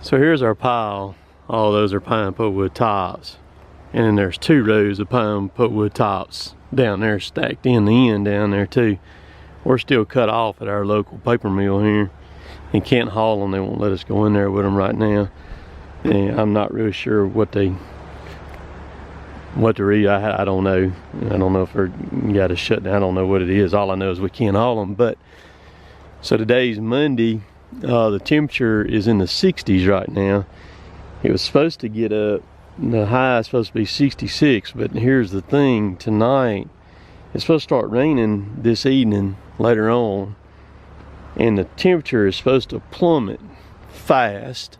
So here's our pile. All those are pine pulpwood tops. And then there's 2 rows of pine pulpwood tops down there stacked in the end down there too. We're still cut off at our local paper mill here. And can't haul them, they won't let us go in there with them right now. And I'm not really sure what to read. I don't know. I don't know if they're got to shut down. I don't know what it is. All I know is we can't haul them. But so today's Monday. The temperature is in the 60s right now. It was supposed to get up, the high is supposed to be 66, but here's the thing, tonight it's supposed to start raining this evening later on, and the temperature is supposed to plummet fast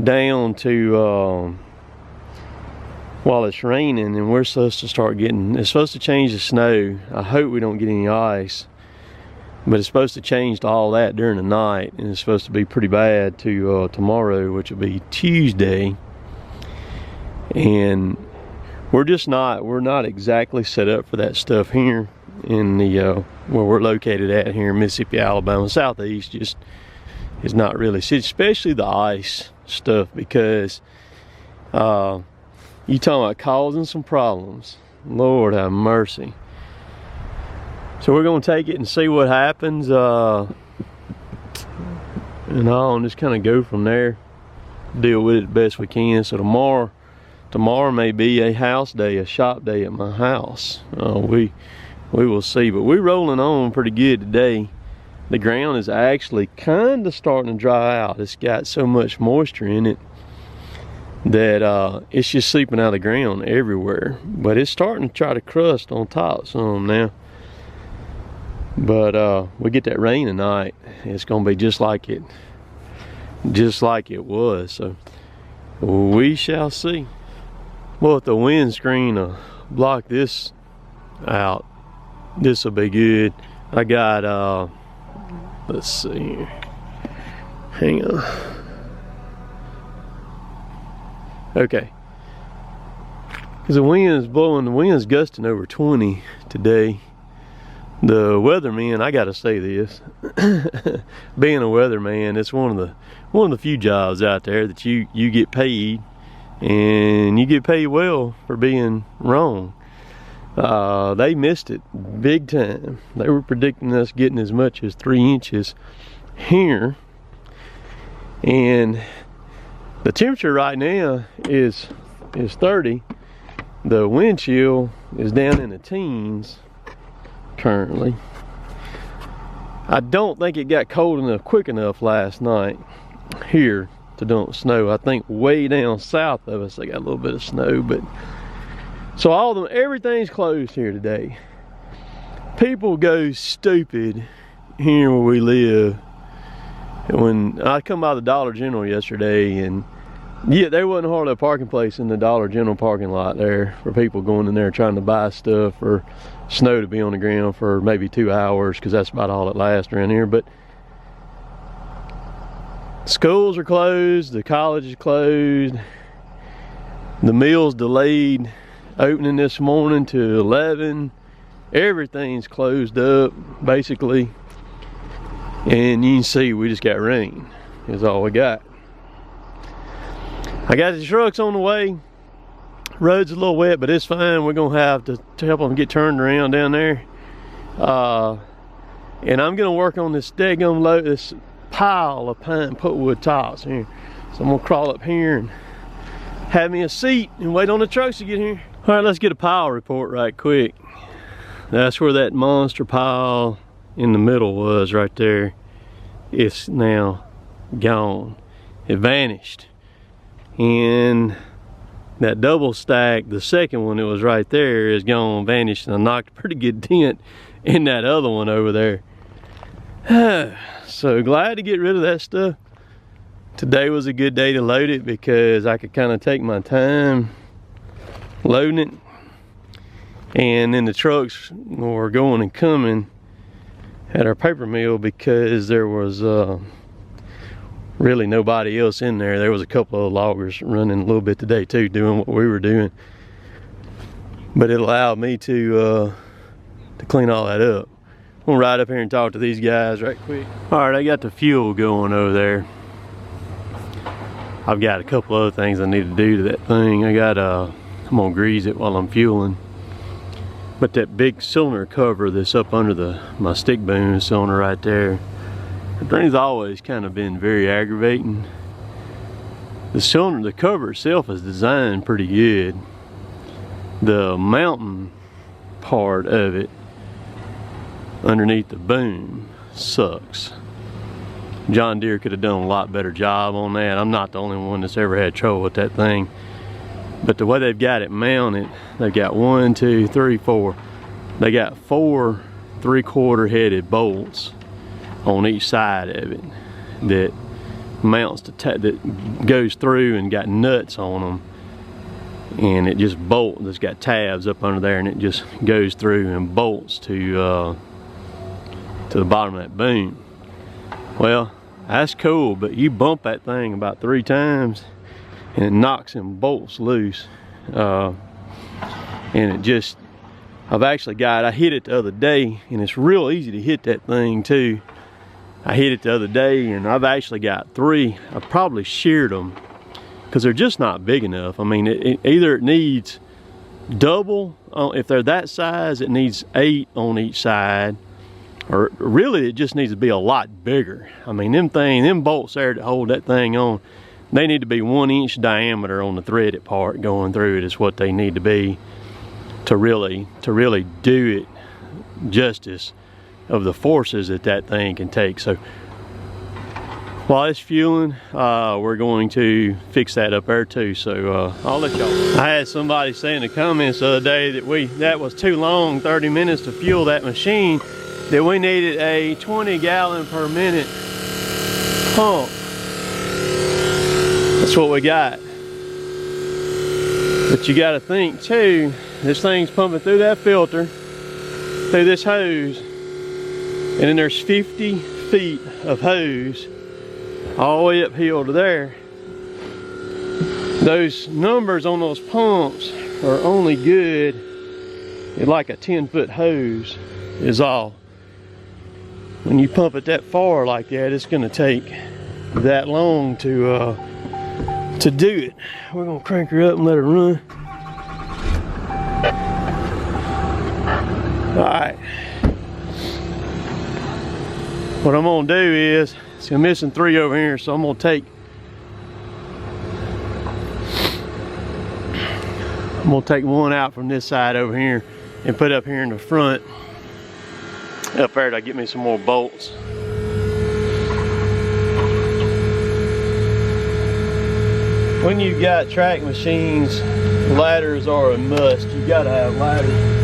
down to while it's raining, and we're supposed to start getting, it's supposed to change the snow. I hope we don't get any ice. But it's supposed to change to all that during the night, and it's supposed to be pretty bad to tomorrow, which will be Tuesday. And we're not exactly set up for that stuff here in the where we're located at here in Mississippi, Alabama. Southeast just is not really, especially the ice stuff, because you talking about causing some problems. Lord have mercy. So we're going to take it and see what happens, and I'll just kind of go from there, deal with it the best we can. So tomorrow may be a house day, a shop day at my house. We will see, but we're rolling on pretty good today. The ground is actually kind of starting to dry out. It's got so much moisture in it that it's just seeping out of the ground everywhere. But it's starting to try to crust on top some now. But we get that rain tonight, it's gonna be just like it was. So we shall see. Well, if the windscreen block this out, this will be good. I got let's see here, hang on. Okay, because the wind is blowing, the wind's gusting over 20 today. The weatherman, I gotta say this, being a weatherman, it's one of the few jobs out there that you get paid, and you get paid well for being wrong. They missed it big time. They were predicting us getting as much as 3 inches here, and the temperature right now is 30. The wind chill is down in the teens currently. I don't think it got cold enough quick enough last night here to dump snow. I think way down south of us they got a little bit of snow, but so everything's closed here today. People go stupid here where we live. When I come by the Dollar General yesterday, and yeah, there wasn't hardly a parking place in the Dollar General parking lot there for people going in there trying to buy stuff or snow to be on the ground for maybe 2 hours, because that's about all it lasts around here. But schools are closed, the college is closed, the mill's delayed opening this morning to 11. Everything's closed up basically, and you can see we just got rain is all we got. I got the trucks on the way. Road's a little wet, but it's fine. We're gonna have to help them get turned around down there. And I'm gonna work on this daggum load, this pile of pine pulpwood tops here. So I'm gonna crawl up here and have me a seat and wait on the trucks to get here. All right, let's get a pile report right quick. That's where that monster pile in the middle was right there. It's now gone. It vanished. And that double stack, the second one that was right there, is gone, vanished, and I knocked a pretty good dent in that other one over there. So glad to get rid of that stuff. Today was a good day to load it because I could kind of take my time loading it, and then the trucks were going and coming at our paper mill because there was really nobody else in there. There was a couple of loggers running a little bit today too, doing what we were doing, but it allowed me to clean all that up. I'm gonna ride up here and talk to these guys right quick. All right, I got the fuel going over there. I've got a couple other things I need to do to that thing. I'm gonna grease it while I'm fueling. But that big cylinder cover that's up under my stick boom cylinder right there, the thing's always kind of been very aggravating. The cylinder, the cover itself is designed pretty good. The mounting part of it underneath the boom sucks. John Deere could have done a lot better job on that. I'm not the only one that's ever had trouble with that thing. But the way they've got it mounted, they've got 1, 2, 3, 4. They got 4 3/4 headed bolts on each side of it that mounts that goes through and got nuts on them. And it just bolts. It's got tabs up under there, and it just goes through and bolts to the bottom of that boom. Well, that's cool, but you bump that thing about 3 times and it knocks them bolts loose. And it just, I hit it the other day, and it's real easy to hit that thing too. I hit it the other day, and I've actually got 3. I probably sheared them because they're just not big enough. I mean, either it needs double, if they're that size, it needs 8 on each side. Or really, it just needs to be a lot bigger. I mean, them bolts there that hold that thing on, they need to be 1 inch diameter on the threaded part going through it is what they need to be to really do it justice of the forces that thing can take. So while it's fueling, we're going to fix that up there too. So I'll let y'all. I had somebody say in the comments the other day that was too long, 30 minutes to fuel that machine, that we needed a 20 gallon per minute pump. That's what we got. But you got to think too, this thing's pumping through that filter, through this hose, and then there's 50 feet of hose all the way uphill to there. Those numbers on those pumps are only good at like a 10-foot hose is all. When you pump it that far like that, it's going to take that long to do it. We're going to crank her up and let her run. Alright. What I'm going to do is, see, I'm missing 3 over here, so I'm going to take 1 out from this side over here and put up here in the front. Up there to get me some more bolts. When you got track machines, ladders are a must. You gotta have ladders.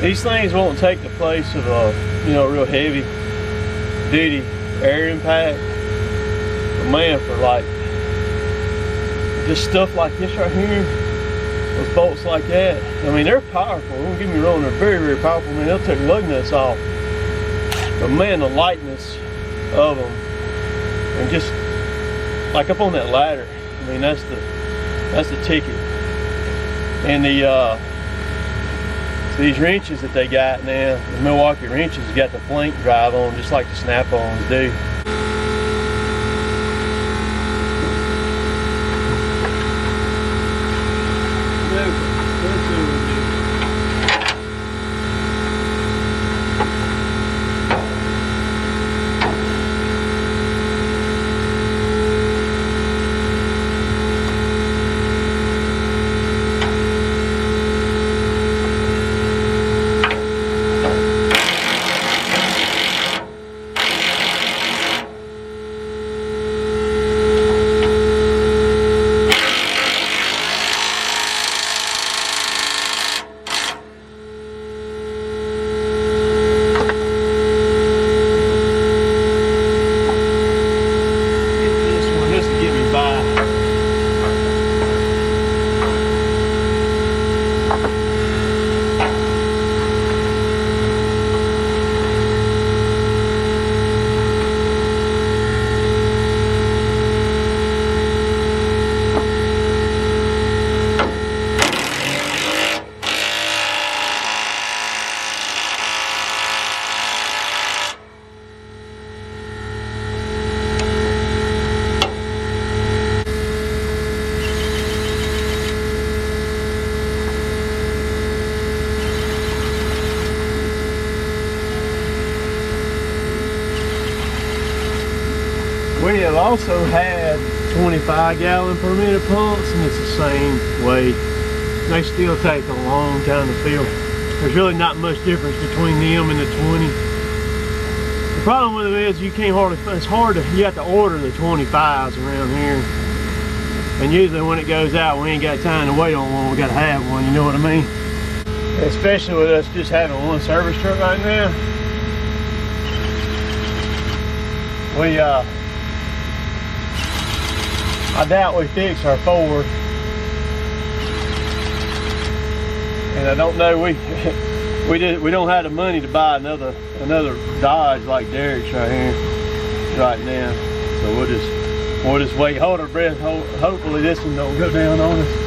These things won't take the place of a, real heavy duty air impact. But man, for like just stuff like this right here, those bolts like that, I mean, they're powerful. Don't get me wrong, they're very, very powerful. I mean, they'll take lug nuts off. But man, the lightness of them, and just like up on that ladder, I mean, that's the ticket. And these wrenches that they got now, the Milwaukee wrenches, got the flank drive on, just like the Snap-ons do. We have also had 25 gallon per minute pumps, and it's the same way. They still take a long time to fill. There's really not much difference between them and the 20. The problem with them is you can't hardly, it's hard to, you have to order the 25s around here. And usually when it goes out, we ain't got time to wait on one, we gotta have one, you know what I mean? Especially with us just having one service truck right now. I doubt we fix our Ford, and I don't know, we don't have the money to buy another Dodge like Derek's right here right now. So we'll just wait, hold our breath. Hopefully this one don't go down on us.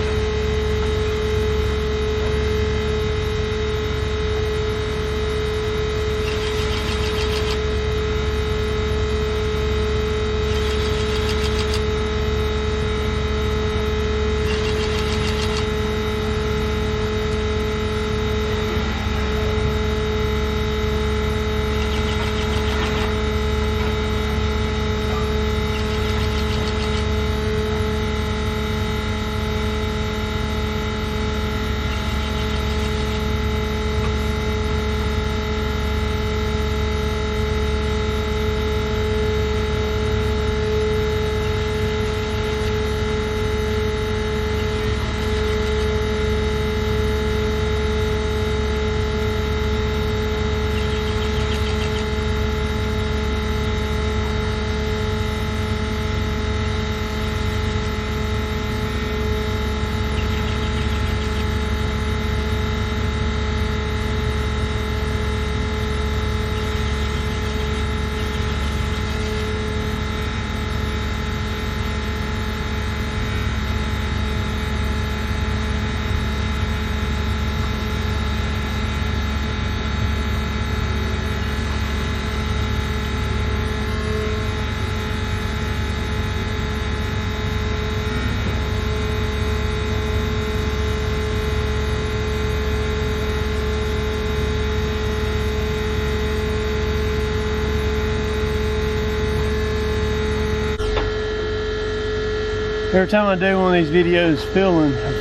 Every time I do one of these videos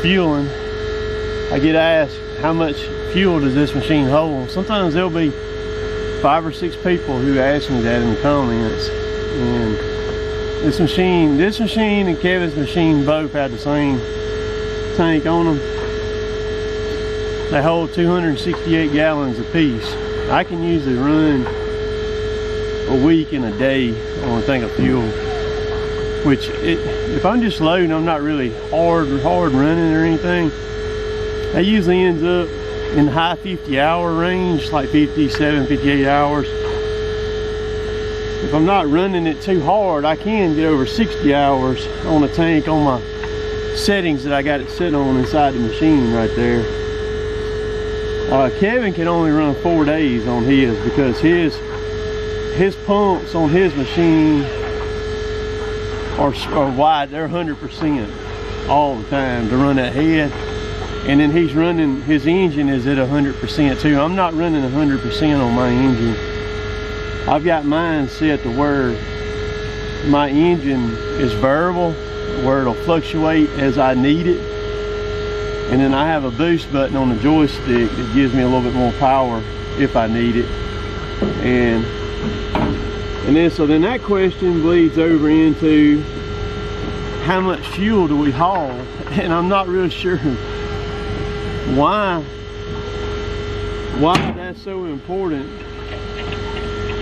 fueling, I get asked how much fuel does this machine hold. Sometimes there'll be 5 or 6 people who ask me that in the comments. And this machine and Kevin's machine both have the same tank on them. They hold 268 gallons apiece. I can usually run a week and a day on a tank of fuel. which if I'm just loading, I'm not really hard running or anything, that usually ends up in the high 50-hour range, like 57, 58 hours. If I'm not running it too hard, I can get over 60 hours on a tank on my settings that I got it set on inside the machine right there. Kevin can only run 4 days on his because his pumps on his machine are wide. They're 100% all the time to run that head. And then he's running, his engine is at 100% too. I'm not running 100% on my engine. I've got mine set to where my engine is variable, where it'll fluctuate as I need it. And then I have a boost button on the joystick that gives me a little bit more power if I need it. And then so then that question bleeds over into how much fuel do we haul? And I'm not really sure why that's so important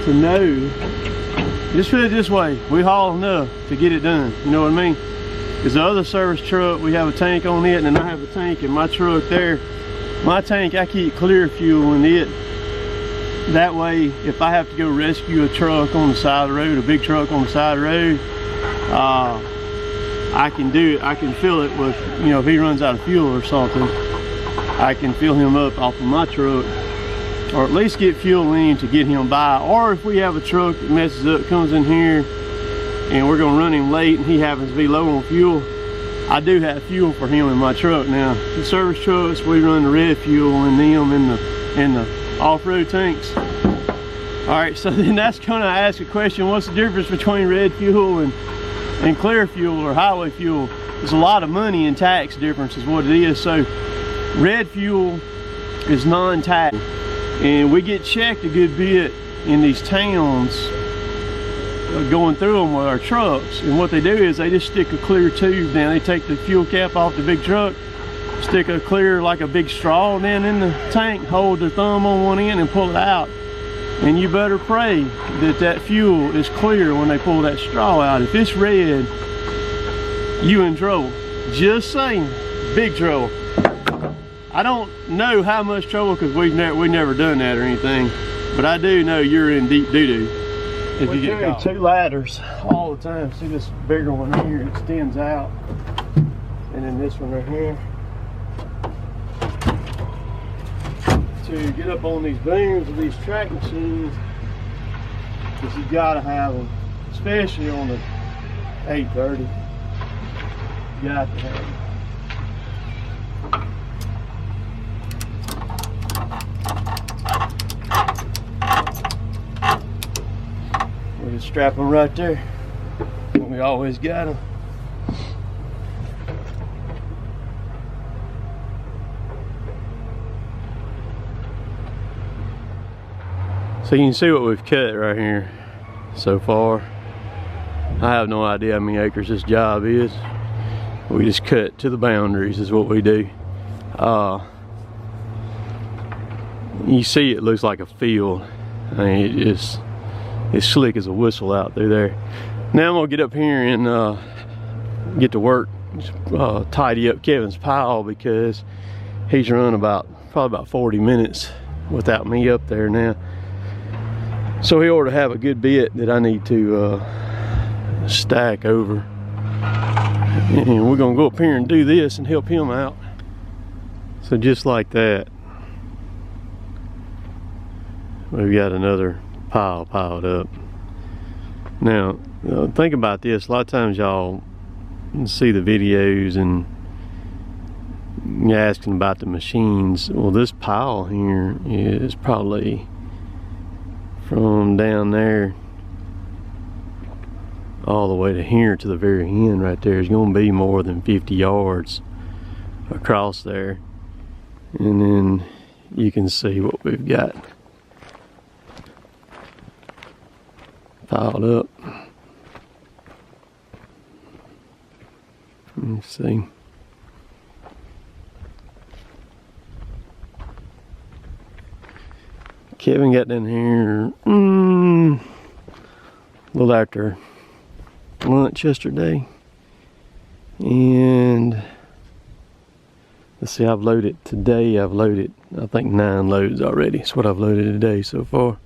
to know. Just put it this way, we haul enough to get it done, you know what I mean? Because the other service truck, we have a tank on it, and then I have a tank in my truck there. My tank, I keep clear fuel in it. That way, if I have to go rescue a truck on the side of the road, a big truck on the side of the road, I can do it. I can fill it with, you know, if he runs out of fuel or something, I can fill him up off of my truck, or at least get fuel in to get him by. Or if we have a truck that messes up, comes in here, and we're gonna run him late and he happens to be low on fuel, I do have fuel for him in my truck. Now, the service trucks, we run the red fuel in them in the off-road tanks. All right, so then that's gonna ask a question, what's the difference between red fuel and clear fuel or highway fuel? There's a lot of money in tax difference is what it is. So red fuel is non-tax, and we get checked a good bit in these towns going through them with our trucks. And what they do is they just stick a clear tube down. They take the fuel cap off the big truck, stick a clear, like a big straw down in the tank, hold their thumb on one end and pull it out. And you better pray that that fuel is clear when they pull that straw out. If it's red, you in trouble. Just saying, big trouble. I don't know how much trouble because we've never done that or anything, but I do know you're in deep doo-doo if you get caught. 2 ladders all the time. See this bigger one here, it extends out, and then this one right here. To get up on these booms of these track machines, because you gotta have them, especially on the 830. You got to have them. We just strap them right there. We always got them. So you can see what we've cut right here so far. I have no idea how many acres this job is. We just cut to the boundaries is what we do. You see it looks like a field. I mean, it's slick as a whistle out through there. Now I'm gonna get up here and get to work, tidy up Kevin's pile, because he's run probably about 40 minutes without me up there now. So he ought to have a good bit that I need to stack over. And we're gonna go up here and do this and help him out. So just like that, we've got another pile piled up. Now, think about this. A lot of times y'all see the videos and you're asking about the machines. Well, this pile here is probably from down there all the way to here to the very end right there. Is going to be more than 50 yards across there. And then you can see what we've got piled up. Let's see. Kevin got down here a little after lunch yesterday. And let's see, I've loaded today, I think 9 loads already. That's what I've loaded today so far.